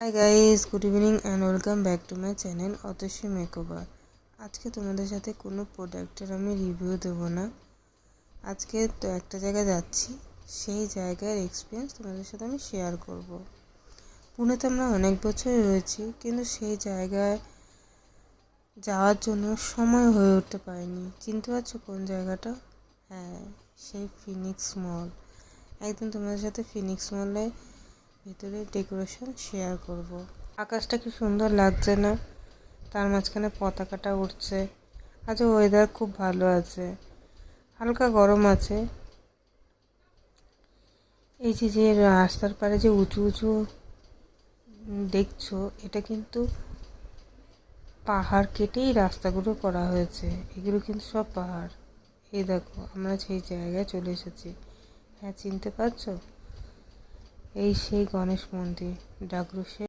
Hi guys, good evening and welcome back to my channel Atasi makeover. আজকে তোমাদের সাথে কোনো প্রোডাক্টের আমি রিভিউ দেবো না। আজকে তো একটা জায়গায় যাচ্ছি, সেই জায়গার এক্সপিরিয়েন্স তোমাদের সাথে আমি শেয়ার করব। পুনেতে আমরা অনেক বছরই রয়েছি, কিন্তু সেই জায়গায় যাওয়ার জন্য সময় হয়ে উঠতে পারিনি। চিনতে পারছো কোন জায়গাটা? হ্যাঁ, সেই ফিনিক্স মল। একদিন তোমাদের সাথে ফিনিক্স মলে ভিতরে ডেকোরেশন শেয়ার করব। আকাশটা কি সুন্দর লাগছে না? তার মাঝখানে পতাকাটা উঠছে। আজ ওয়েদার খুব ভালো আছে, হালকা গরম আছে। এই যে রাস্তার পাড়ে যে উঁচু উঁচু দেখছো, এটা কিন্তু পাহাড় কেটেই রাস্তাগুলো করা হয়েছে। এগুলো কিন্তু সব পাহাড়। এই দেখো, আমরা সেই জায়গায় চলে এসেছি। হ্যাঁ, চিনতে পারছো? এই সেই গণেশ মন্দির, ডাগরুশে।